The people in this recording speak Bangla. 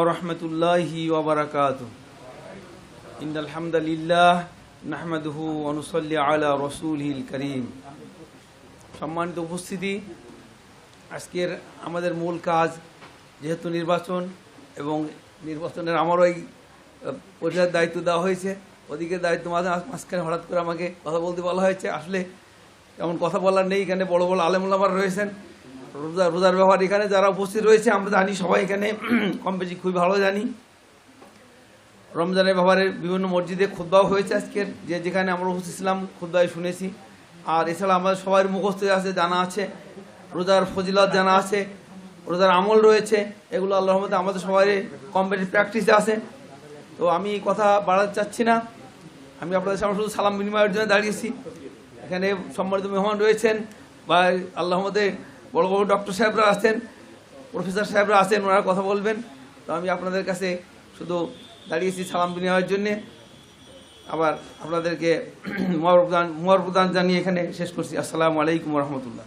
ওরহমতুল্লাহি ওয়া বারাকাতুহু। ইন্নাল হামদালিল্লাহ নাহমাদুহু ওয়া নুসাল্লি আলা রাসূলিল কারীম। সম্মানিত উপস্থিতি, আজকের আমাদের মূল কাজ যেহেতু নির্বাচন, এবং নির্বাচনের আমারও এই পরিষদের দায়িত্ব দেওয়া হয়েছে, ওদিকে দায়িত্ব মাঝখানে হঠাৎ করে আমাকে কথা বলতে বলা হয়েছে। আসলে এমন কথা বলার নেই, এখানে বড় বড় আলেম ওলামারা রয়েছেন। রোজার ব্যাপার এখানে যারা উপস্থিত রয়েছে আমরা জানি, সবাই এখানে কম বেশি খুবই ভালো জানি। রমজানের ব্যাপারে বিভিন্ন মসজিদে খুতবাও হয়েছে আজকের, যেখানে আমরা উপস্থিত ছিলাম খুতবায় শুনেছি। আর এছাড়া আমাদের সবার মুখস্থ আছে, জানা আছে, রোজার ফজিলত জানা আছে, রোজার আমল রয়েছে, এগুলো আল্লাহর রহমতে আমাদের সবাই কম বেশি প্র্যাকটিসে আছে। তো আমি কথা বাড়াতে চাচ্ছি না, আমি আপনাদের সামনে শুধু সালাম বিনিময়ের জন্য দাঁড়িয়েছি। এখানে সম্মানিত মেহমান রয়েছেন, বা আল্লাহর রহমতে বড় বড় ডক্টর সাহেবরা আছেন, প্রফেসর সাহেবরা আছেন, ওনারা কথা বলবেন। তো আমি আপনাদের কাছে শুধু দাঁড়িয়েছি সালাম বিনিময়ের জন্যে। আবার আপনাদেরকে মোবারক প্রদান জানিয়ে এখানে শেষ করছি। আসসালামু আলাইকুম ওয়া রাহমাতুল্লাহ।